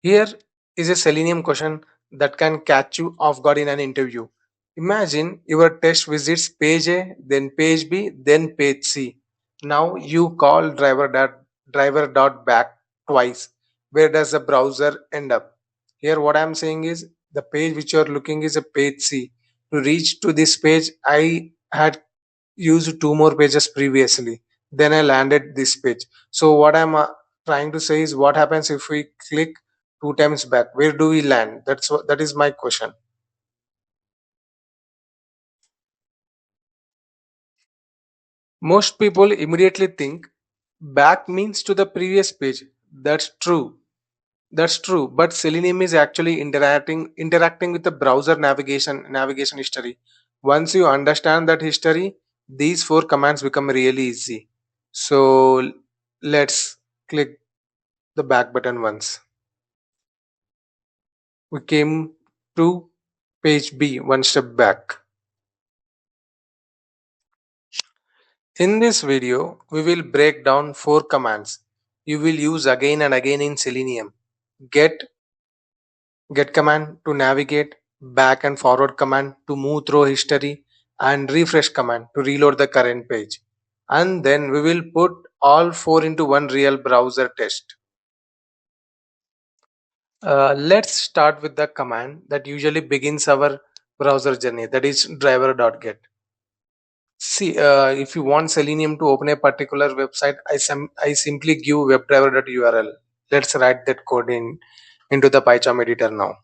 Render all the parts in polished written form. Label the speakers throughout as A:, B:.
A: Here is a Selenium question that can catch you off guard in an interview. Imagine your test visits page A, then page B, then page C. Now you call driver.back twice. Where does the browser end up? Here what I am saying is the page which you are looking is a page C. To reach to this page, I had used two more pages previously. Then I landed this page. So what I'm trying to say is what happens if we click two times back? Where do we land? That is my question. Most people immediately think back means to the previous page. That's true. That's true. But Selenium is actually interacting with the browser navigation history. Once you understand that history, these four commands become really easy. So let's click the back button once. We came to page B, one step back. In this video, we will break down four commands you will use again and again in Selenium. Get, get command to navigate, back and forward command to move through history, and refresh command to reload the current page. And then we will put all four into one real browser test. Let's start with the command that usually begins our browser journey, that is driver.get. See, if you want Selenium to open a particular website, I simply give webdriver.url. Let's write that code into the PyCharm editor now.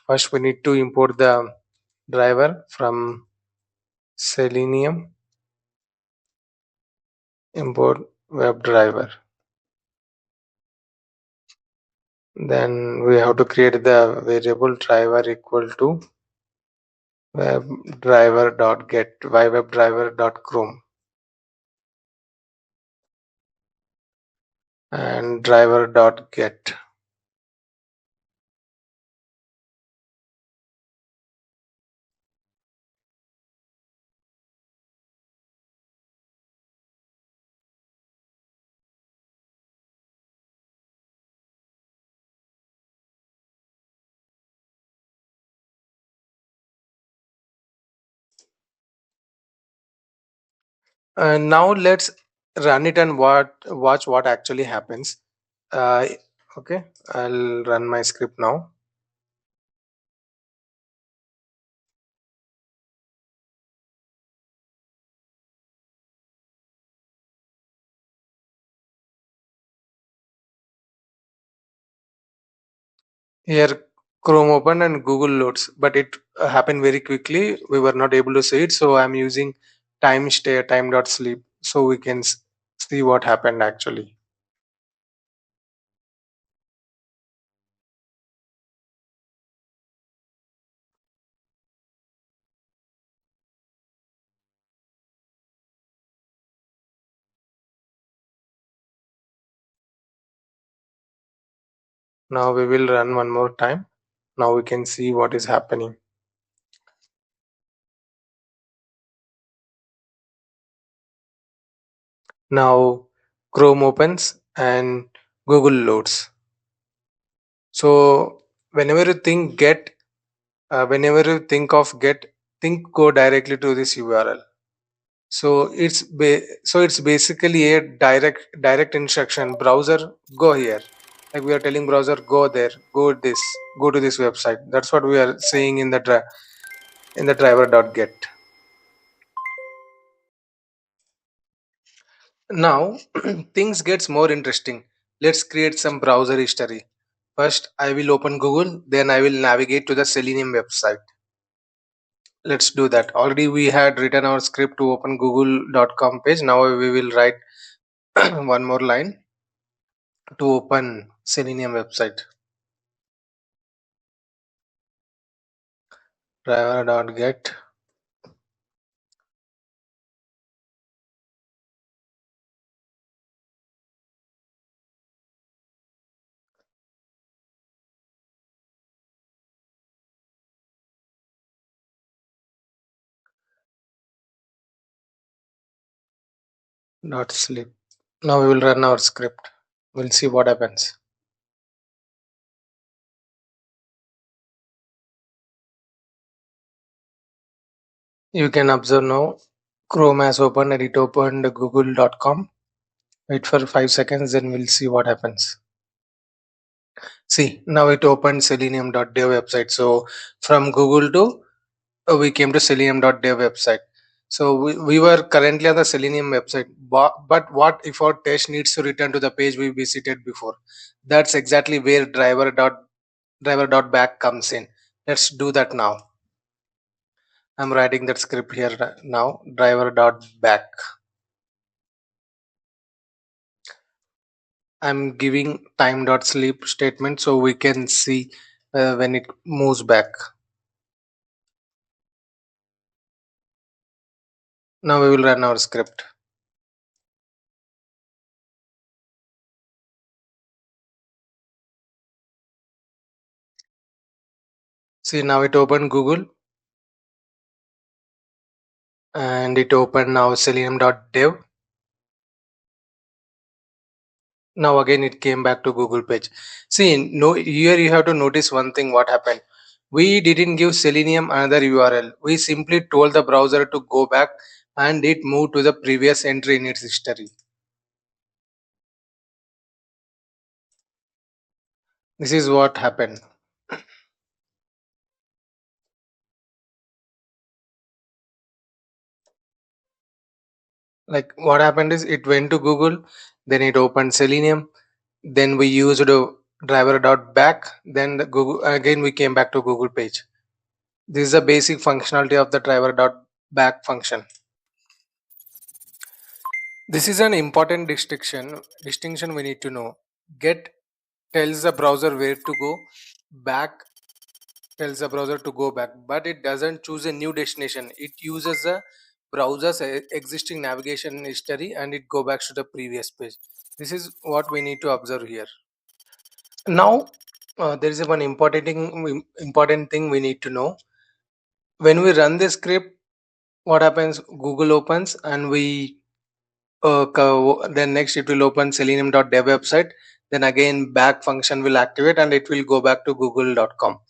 A: First, we need to import the driver from Selenium. Import WebDriver. Then we have to create the variable driver equal to webdriver.get webdriver.chrome and driver.get. Now let's run it and watch what actually happens. Uh, okay, I'll run my script now. Here Chrome open and Google loads, but it happened very quickly. We were not able to see it, so I'm using time.sleep so we can see what happened actually. Now we will run one more time. Now we can see what is happening. Now Chrome opens and Google loads. So whenever you think get, whenever you think of get, think go directly to this URL. So it's basically a direct instruction. Browser, go here. Like we are telling browser, go there, go to this website. That's what we are saying in the driver.get. Now things gets more interesting. Let's create some browser history. First, I will open Google, then I will navigate to the Selenium website. Let's do that. Already we had written our script to open google.com page. Now we will write one more line to open Selenium website. Driver.get. Dot sleep. Now we will run our script. We'll see what happens. You can observe now Chrome has opened and it opened google.com. Wait for 5 seconds, then we'll see what happens. See, now it opened selenium.dev website. So from Google to we came to selenium.dev website. So we were currently on the Selenium website. But what if our test needs to return to the page we visited before? That's exactly where driver.back comes in. Let's do that now. I'm writing that script here now. Driver.back. I'm giving time.sleep statement so we can see when it moves back. Now we will run our script. See, now it opened Google and it opened now selenium.dev. Now again it came back to Google page. See, no, here you have to notice one thing. What happened? We didn't give Selenium another URL. We simply told the browser to go back and it moved to the previous entry in its history. This is what happened. Like what happened is it went to Google, then it opened Selenium, then we used a driver.back, then the Google again we came back to Google page. This is the basic functionality of the driver.back function. This is an important distinction we need to know. Get tells the browser where to go, back tells the browser to go back, but it doesn't choose a new destination. It uses the browser's existing navigation history and it go back to the previous page. This is what we need to observe here. Now there is one important thing we need to know. When we run the script, what happens? Google opens and we then next it will open selenium.dev website. Then again back function will activate and it will go back to google.com.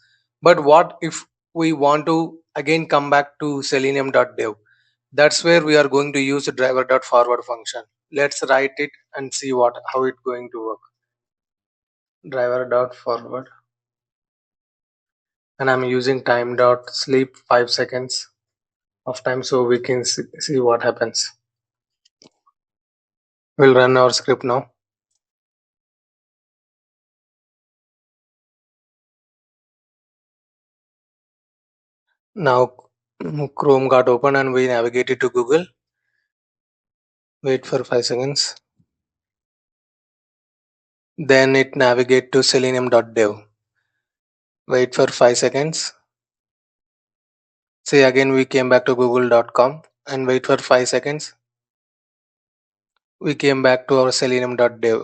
A: But what if we want to again come back to selenium.dev? That's where we are going to use the driver.forward function. Let's write it and see what how it's going to work. Driver.forward, and I'm using time.sleep 5 seconds of time so we can see what happens. We'll run our script now. Now Chrome got open and we navigated to Google. Wait for 5 seconds. Then it navigate to selenium.dev. Wait for 5 seconds. Say again we came back to google.com and wait for 5 seconds. We came back to our selenium.dev.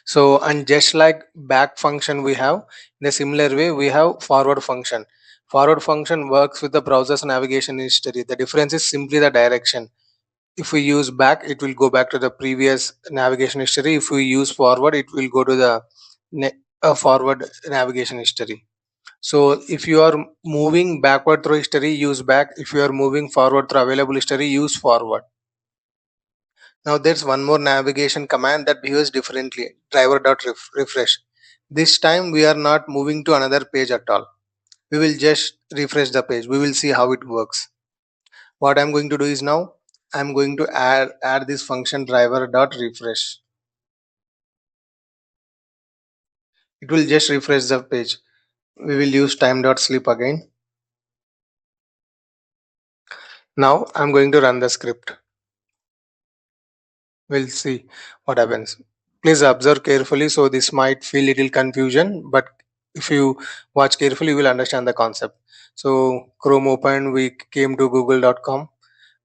A: So, and just like back function we have, in a similar way we have forward function. Forward function works with the browser's navigation history. The difference is simply the direction. If we use back, it will go back to the previous navigation history. If we use forward, it will go to the forward navigation history. So if you are moving backward through history, use back. If you are moving forward through available history, use forward. Now there's one more navigation command that behaves differently. Driver.refresh. This time we are not moving to another page at all. We will just refresh the page. We will see how it works. What I'm going to do is now I'm going to add this function driver.refresh. It will just refresh the page. We will use time.sleep again. Now I'm going to run the script. We'll see what happens. Please observe carefully. So this might feel little confusion, but if you watch carefully, you will understand the concept. So Chrome opened, we came to google.com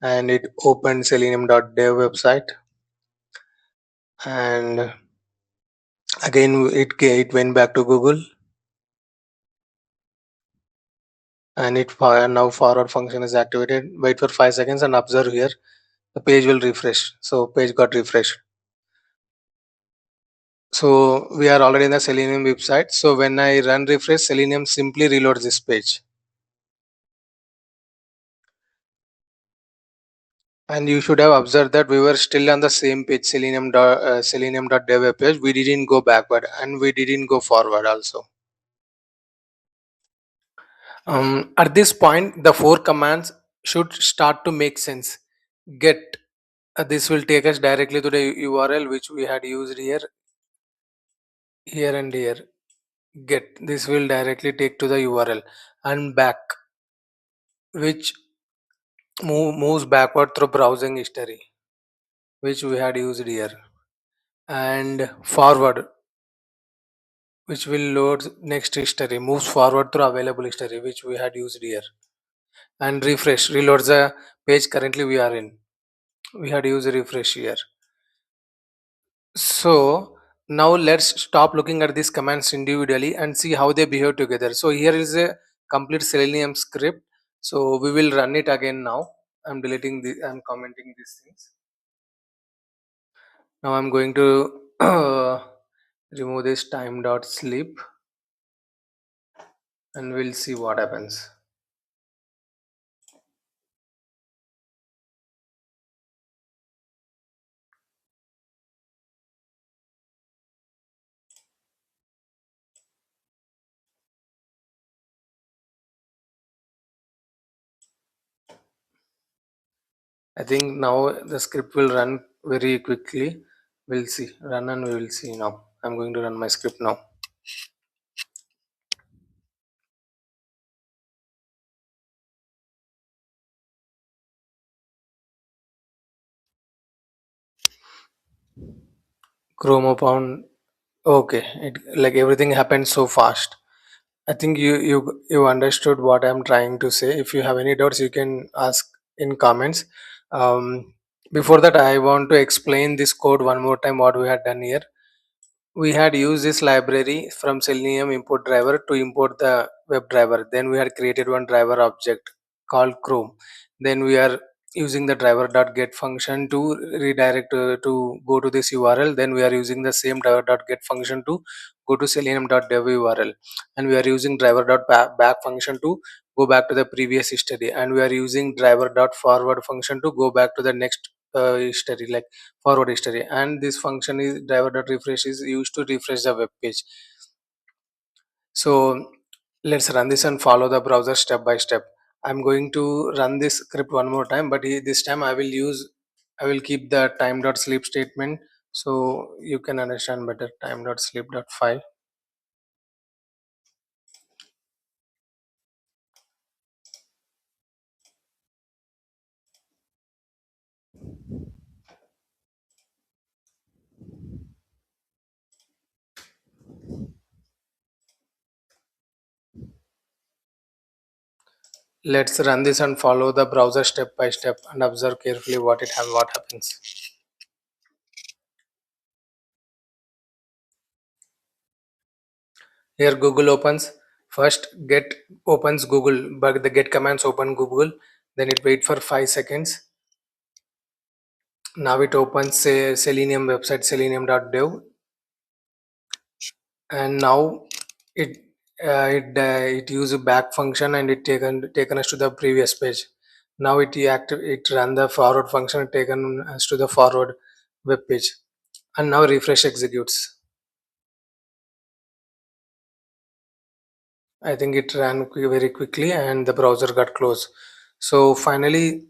A: and it opened selenium.dev website. And again, it went back to Google and now forward function is activated. Wait for 5 seconds and observe here. The page will refresh. So page got refreshed. So we are already in the Selenium website. So when I run refresh, Selenium simply reloads this page. And you should have observed that we were still on the same page, selenium.dev page. We didn't go backward and we didn't go forward also. At this point, the four commands should start to make sense. Get, this will take us directly to the URL which we had used here, here and here. Get, this will directly take to the URL. And back, which moves backward through browsing history, which we had used here. And forward, which will load next history, moves forward through available history, which we had used here. And refresh, reloads the page currently we are in. We had used refresh here. So now let's stop looking at these commands individually and see how they behave together. So here is a complete Selenium script. So we will run it again now. I'm deleting the, I'm commenting these things. Now I'm going to remove this time.sleep and we'll see what happens. I think now the script will run very quickly. We'll see. Run and we will see now. I'm going to run my script now. Chrome open. Okay, it like everything happened so fast. I think you understood what I'm trying to say. If you have any doubts, you can ask in comments. Um, Before that, I want to explain this code one more time. What we had done here. We had used this library from Selenium import driver to import the WebDriver. Then we had created one driver object called Chrome. Then we are using the driver.get function to redirect to go to this URL. Then we are using the same driver.get function to go to selenium.dev URL. And we are using driver.back function to go back to the previous history. And we are using driver.forward function to go back to the next history, like forward history. And this function is driver.refresh is used to refresh the web page. So let's run this and follow the browser step by step. I'm going to run this script one more time, but this time I will keep the time.sleep statement so you can understand better. Time.sleep.5. Let's run this and follow the browser step by step and observe carefully what happens. Here Google opens. First get opens Google, but the get commands open Google. Then it wait for 5 seconds. Now it opens say Selenium website selenium.dev, and now it it use a back function and it taken us to the previous page. Now it run the forward function and taken us to the forward web page, and now refresh executes. I think it ran very quickly and the browser got closed. So finally,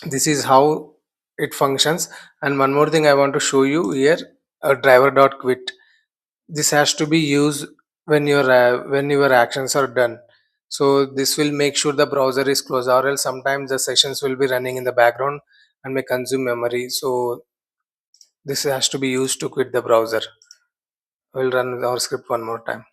A: this is how it functions. And one more thing I want to show you here, a driver.quit. This has to be used when your actions are done. So this will make sure the browser is closed, or else sometimes the sessions will be running in the background and may consume memory. So this has to be used to quit the browser. We'll run our script one more time.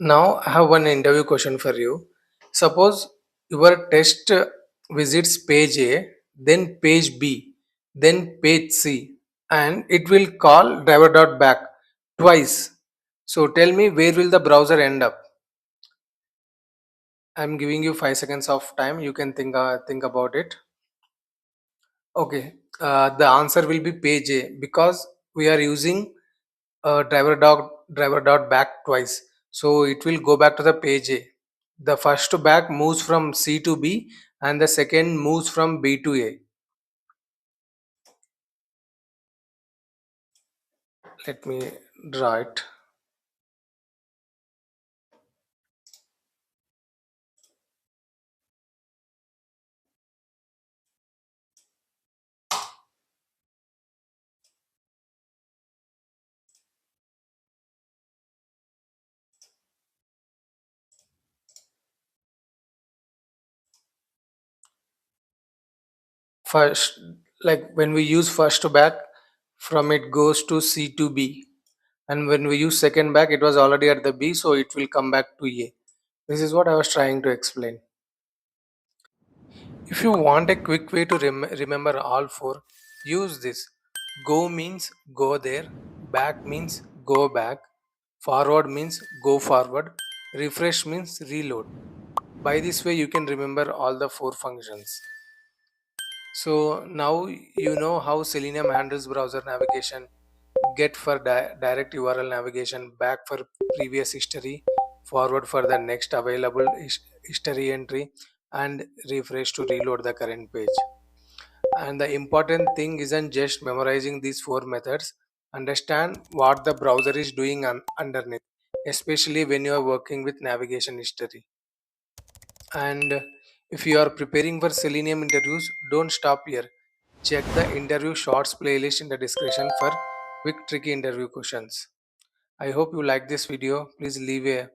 A: Now I have one interview question for you. Suppose your test visits page A, then page B, then page C, and it will call driver.back twice. So tell me, where will the browser end up? I'm giving you 5 seconds of time. You can think about it. Okay, the answer will be page A because we are using driver dot back twice, so it will go back to the page A. The first back moves from C to B, and the second moves from B to A. Let me draw it. First, like when we use first back, from it goes to C to B, and when we use second back, it was already at the B, so it will come back to A. This is what I was trying to explain. If you want a quick way to remember all four, use this. Go means go there, back means go back, forward means go forward, refresh means reload. By this way, you can remember all the four functions. So now you know how Selenium handles browser navigation, get for direct URL navigation, back for previous history, forward for the next available history entry, and refresh to reload the current page. And the important thing isn't just memorizing these four methods, understand what the browser is doing underneath, especially when you are working with navigation history. And if you are preparing for Selenium interviews, don't stop here. Check the interview shorts playlist in the description for quick tricky interview questions. I hope you like this video. Please leave a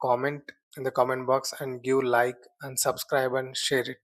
A: comment in the comment box and give like and subscribe and share it.